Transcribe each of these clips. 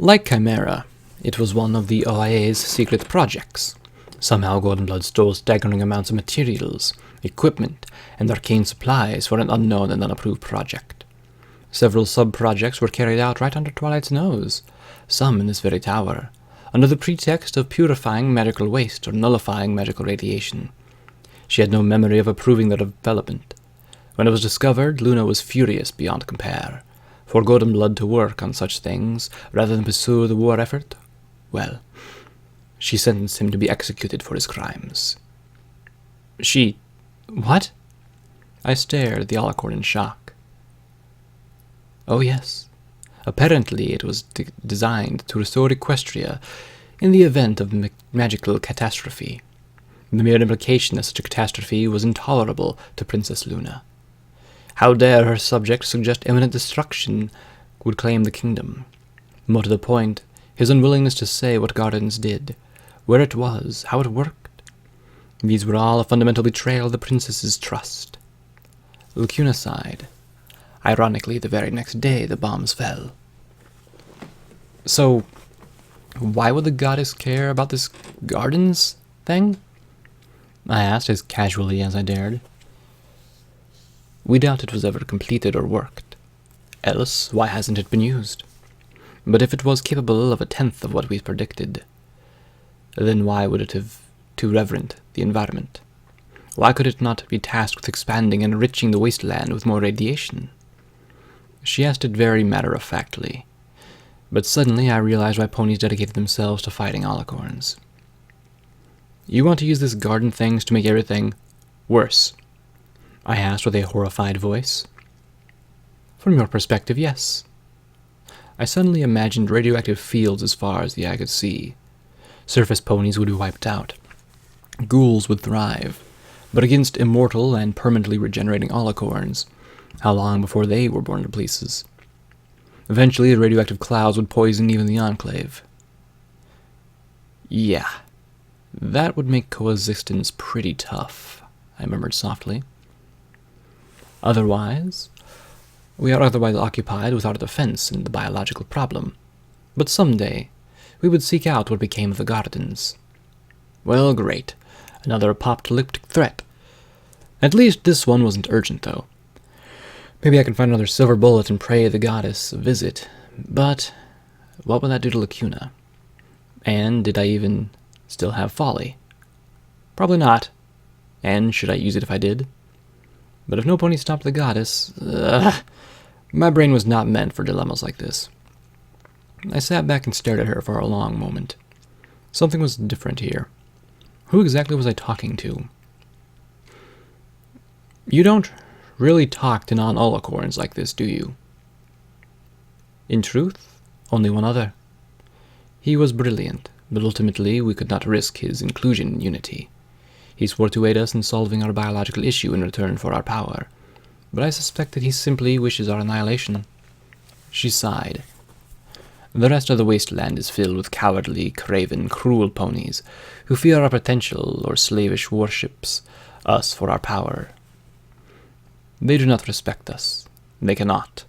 Like Chimera, it was one of the OIA's secret projects. Somehow Golden Blood stole staggering amounts of materials, equipment, and arcane supplies for an unknown and unapproved project. Several sub-projects were carried out right under Twilight's nose, some in this very tower, under the pretext of purifying magical waste or nullifying magical radiation. She had no memory of approving their development. When it was discovered, Luna was furious beyond compare. For Golden Blood to work on such things, rather than pursue the war effort, well, she sentenced him to be executed for his crimes. What? I stared at the Alicorn in shock. Oh yes. Apparently it was designed to restore Equestria in the event of magical catastrophe. The mere implication of such a catastrophe was intolerable to Princess Luna. How dare her subjects suggest imminent destruction would claim the kingdom? More to the point, his unwillingness to say what Gardens did, where it was, how it worked. These were all a fundamental betrayal of the princess's trust. Lacuna sighed. Ironically, the very next day the bombs fell. So, why would the goddess care about this Gardens thing? I asked as casually as I dared. We doubt it was ever completed or worked. Else, why hasn't it been used? But if it was capable of 1/10 of what we predicted, then why would it have too reverent the environment? Why could it not be tasked with expanding and enriching the wasteland with more radiation? She asked it very matter-of-factly, but suddenly I realized why ponies dedicated themselves to fighting alicorns. You want to use this garden things to make everything worse? I asked with a horrified voice. From your perspective, yes. I suddenly imagined radioactive fields as far as the eye could see. Surface ponies would be wiped out. Ghouls would thrive, but against immortal and permanently regenerating alicorns, how long before they were born to pieces? Eventually, the radioactive clouds would poison even the Enclave. Yeah, that would make coexistence pretty tough, I murmured softly. We are otherwise occupied with our defense and the biological problem. But someday, we would seek out what became of the Gardens. Well, great. Another apocalyptic threat. At least this one wasn't urgent, though. Maybe I can find another silver bullet and pay the goddess a visit. But what would that do to Lacuna? And did I even still have folly? Probably not. And should I use it if I did? But if no pony stopped the goddess, my brain was not meant for dilemmas like this. I sat back and stared at her for a long moment. Something was different here. Who exactly was I talking to? You don't really talk to non-alicorns like this, do you? In truth, only one other. He was brilliant, but ultimately we could not risk his inclusion in Unity. He swore to aid us in solving our biological issue in return for our power, but I suspect that he simply wishes our annihilation. She sighed. The rest of the wasteland is filled with cowardly, craven, cruel ponies who fear our potential or slavish worships us for our power. They do not respect us. They cannot.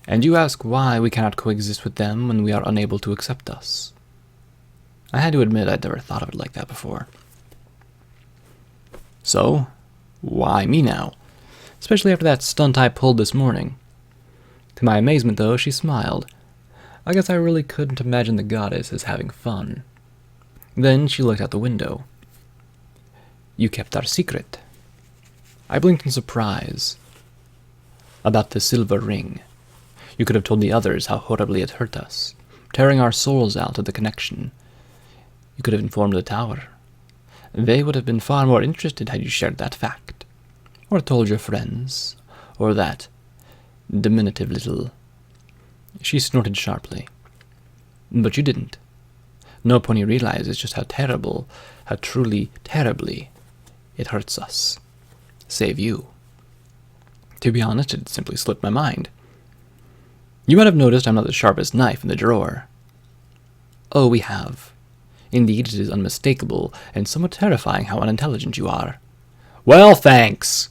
And you ask why we cannot coexist with them when we are unable to accept us. I had to admit I'd never thought of it like that before. So, why me now? Especially after that stunt I pulled this morning. To my amazement, though, she smiled. I guess I really couldn't imagine the goddess as having fun. Then she looked out the window. You kept our secret. I blinked in surprise. About the silver ring. You could have told the others how horribly it hurt us, tearing our souls out of the connection. You could have informed the tower. They would have been far more interested had you shared that fact, or told your friends, or that diminutive little... She snorted sharply. But you didn't. No pony realizes just how terrible, how truly terribly it hurts us. Save you. To be honest, it simply slipped my mind. You might have noticed I'm not the sharpest knife in the drawer. Oh, we have. Indeed, it is unmistakable and somewhat terrifying how unintelligent you are. Well, thanks!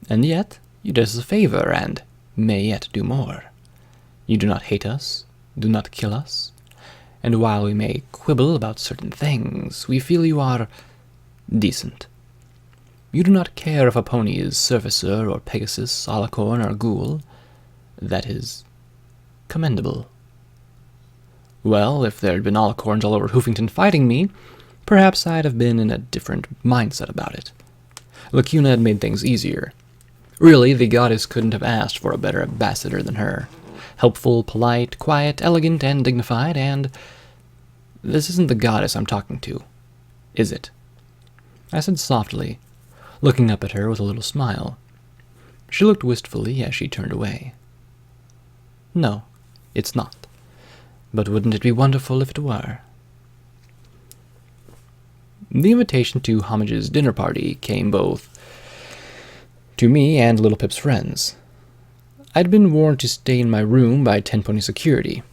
And yet, you did us a favor and may yet do more. You do not hate us, do not kill us, and while we may quibble about certain things, we feel you are decent. You do not care if a pony is Surfacer or Pegasus, Alicorn or Ghoul. That is commendable. Well, if there had been Alicorns all over Hoofington fighting me, perhaps I'd have been in a different mindset about it. Lacuna had made things easier. Really, the goddess couldn't have asked for a better ambassador than her. Helpful, polite, quiet, elegant, and dignified, and... This isn't the goddess I'm talking to, is it? I said softly, looking up at her with a little smile. She looked wistfully as she turned away. No, it's not. But wouldn't it be wonderful if it were? The invitation to Homage's dinner party came both to me and Little Pip's friends. I'd been warned to stay in my room by Tenpony security.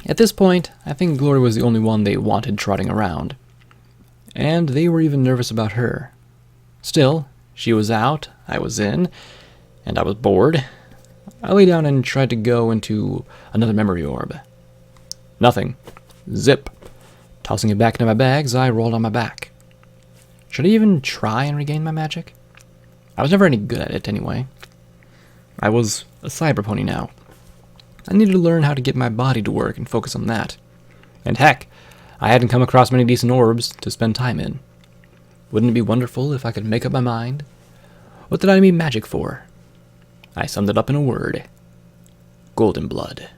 At this point, I think Glory was the only one they wanted trotting around. And they were even nervous about her. Still, she was out, I was in, and I was bored. I lay down and tried to go into another memory orb. Nothing. Zip. Tossing it back into my bags, I rolled on my back. Should I even try and regain my magic? I was never any good at it anyway. I was a cyber pony now. I needed to learn how to get my body to work and focus on that. And heck, I hadn't come across many decent orbs to spend time in. Wouldn't it be wonderful if I could make up my mind? What did I need magic for? I summed it up in a word. Golden blood.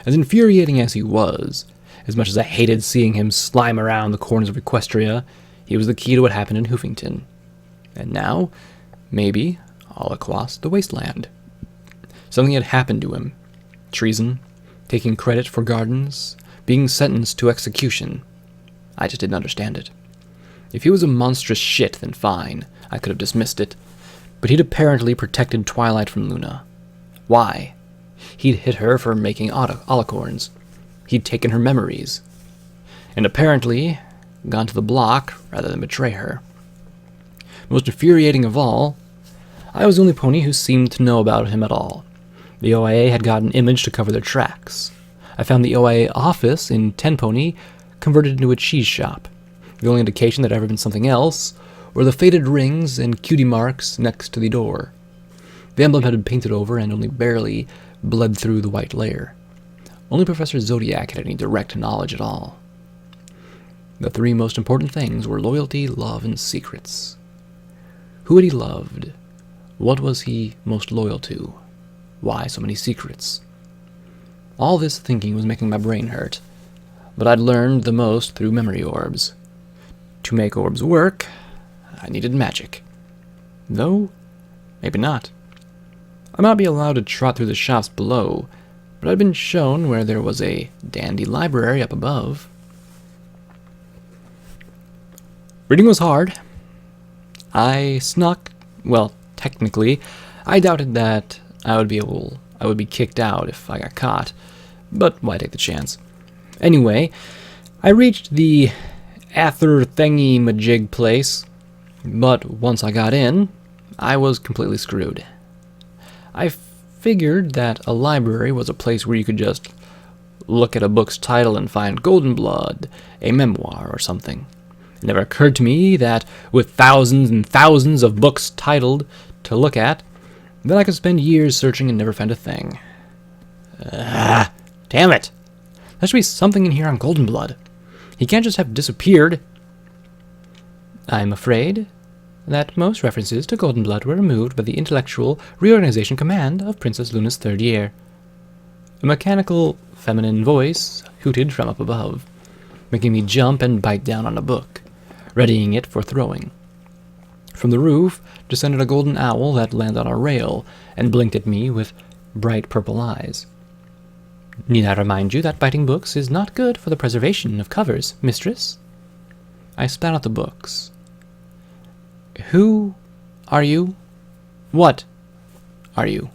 As infuriating as he was, as much as I hated seeing him slime around the corners of Equestria, he was the key to what happened in Hoofington. And now, maybe, all across the wasteland. Something had happened to him. Treason, taking credit for gardens, being sentenced to execution. I just didn't understand it. If he was a monstrous shit, then fine, I could have dismissed it. But he'd apparently protected Twilight from Luna. Why? He'd hit her for making alicorns. He'd taken her memories. And apparently gone to the block rather than betray her. Most infuriating of all, I was the only pony who seemed to know about him at all. The OIA had got an image to cover their tracks. I found the OIA office in Tenpony converted into a cheese shop. The only indication that had ever been something else were the faded rings and cutie marks next to the door. The emblem had been painted over and only barely bled through the white layer. Only Professor Zodiac had any direct knowledge at all. The three most important things were loyalty, love, and secrets. Who had he loved? What was he most loyal to? Why so many secrets? All this thinking was making my brain hurt, but I'd learned the most through memory orbs. To make orbs work, I needed magic. Though, maybe not. I might be allowed to trot through the shops below, but I'd been shown where there was a dandy library up above. Reading was hard. I snuck, well, technically, I doubted that I would be kicked out if I got caught, but why take the chance? Anyway, I reached the Ather Thingy Majig place, but once I got in, I was completely screwed. I figured that a library was a place where you could just look at a book's title and find Golden Blood, a memoir, or something. It never occurred to me that, with thousands and thousands of books titled to look at, that I could spend years searching and never find a thing. Damn it! There should be something in here on Golden Blood. He can't just have disappeared. I'm afraid that most references to Golden Blood were removed by the Intellectual Reorganization Command of Princess Luna's third year. A mechanical, feminine voice hooted from up above, making me jump and bite down on a book, readying it for throwing. From the roof descended a golden owl that landed on a rail and blinked at me with bright purple eyes. Need I remind you that biting books is not good for the preservation of covers, mistress? I spat out the books. Who are you? What are you?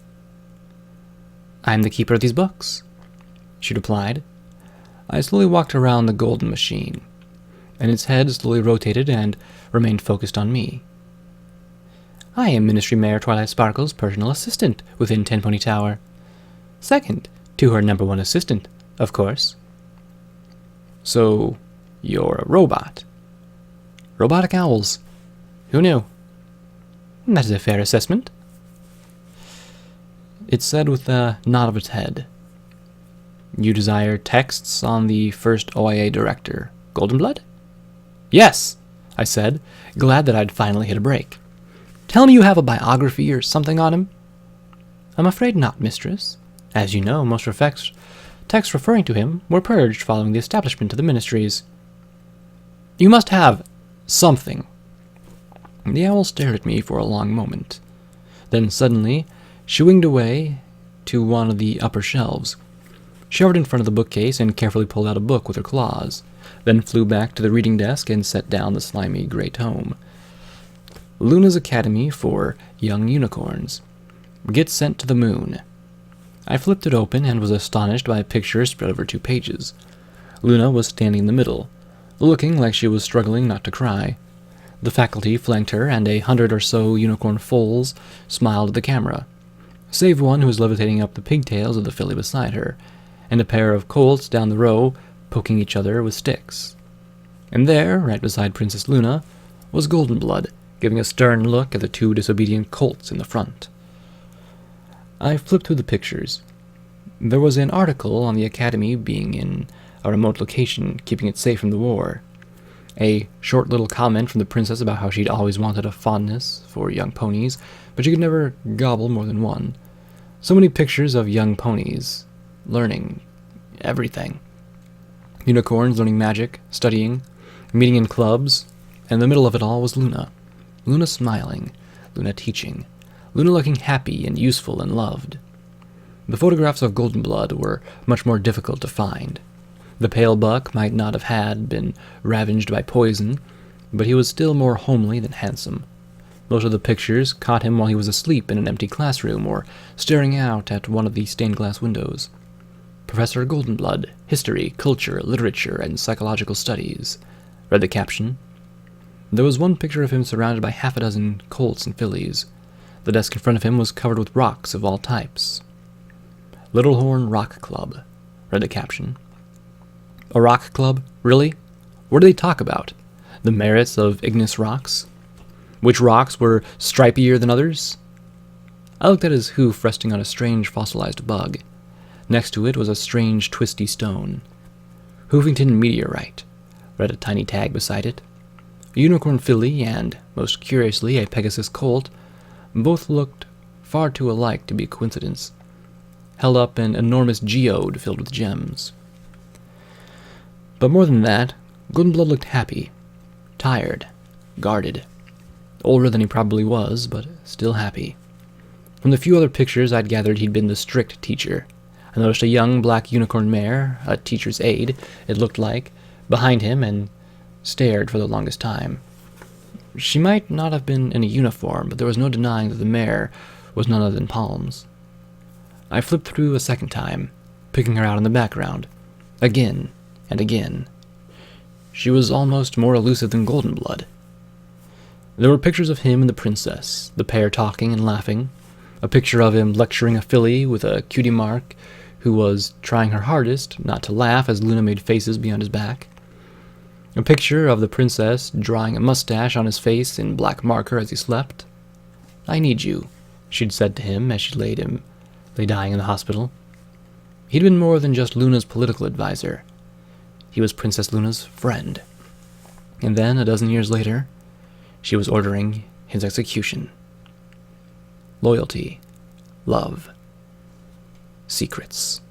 I'm the keeper of these books, she replied. I slowly walked around the golden machine, and its head slowly rotated and remained focused on me. I am Ministry Mayor Twilight Sparkle's personal assistant within Tenpony Tower. Second To her number one assistant, of course. So, you're a robot. Robotic owls. Who knew? That is a fair assessment. It said with a nod of its head. You desire texts on the first OIA director, Goldenblood? Yes, I said, glad that I'd finally hit a break. Tell me you have a biography or something on him? I'm afraid not, mistress. As you know, most texts referring to him were purged following the establishment of the ministries. You must have something. The owl stared at me for a long moment. Then suddenly, she winged away to one of the upper shelves. She hovered in front of the bookcase and carefully pulled out a book with her claws, then flew back to the reading desk and set down the slimy gray tome. Luna's Academy for Young Unicorns. Get sent to the moon. I flipped it open and was astonished by a picture spread over 2 pages. Luna was standing in the middle, looking like she was struggling not to cry. The faculty flanked her, and 100 or so unicorn foals smiled at the camera, save one who was levitating up the pigtails of the filly beside her, and a pair of colts down the row poking each other with sticks. And there, right beside Princess Luna, was Goldenblood, giving a stern look at the 2 disobedient colts in the front. I flipped through the pictures. There was an article on the Academy being in a remote location, keeping it safe from the war. A short little comment from the princess about how she'd always wanted a fondness for young ponies, but she could never gobble more than one. So many pictures of young ponies, learning everything. Unicorns learning magic, studying, meeting in clubs, and in the middle of it all was Luna. Luna smiling, Luna teaching, Luna looking happy and useful and loved. The photographs of Goldenblood were much more difficult to find. The pale buck might not have been ravaged by poison, but he was still more homely than handsome. Most of the pictures caught him while he was asleep in an empty classroom or staring out at one of the stained glass windows. Professor Goldenblood, History, Culture, Literature, and Psychological Studies, read the caption. There was one picture of him surrounded by 6 colts and fillies. The desk in front of him was covered with rocks of all types. Littlehorn Rock Club, read the caption. A rock club? Really? What do they talk about? The merits of igneous rocks? Which rocks were stripier than others? I looked at his hoof resting on a strange fossilized bug. Next to it was a strange twisty stone. Hoofington Meteorite, read a tiny tag beside it. A unicorn filly and, most curiously, a Pegasus colt, both looked far too alike to be a coincidence, held up an enormous geode filled with gems. But more than that, Goldenblood looked happy, tired, guarded. Older than he probably was, but still happy. From the few other pictures I'd gathered he'd been the strict teacher. I noticed a young black unicorn mare, a teacher's aide, it looked like, behind him and stared for the longest time. She might not have been in a uniform, but there was no denying that the mare was none other than Palms. I flipped through a second time, picking her out in the background, again and again. She was almost more elusive than Goldenblood. There were pictures of him and the princess, the pair talking and laughing, a picture of him lecturing a filly with a cutie mark who was trying her hardest not to laugh as Luna made faces behind his back, a picture of the princess drawing a mustache on his face in black marker as he slept. I need you, she'd said to him as she lay dying in the hospital. He'd been more than just Luna's political advisor. He was Princess Luna's friend. And then, a dozen years later, she was ordering his execution. Loyalty, love, secrets.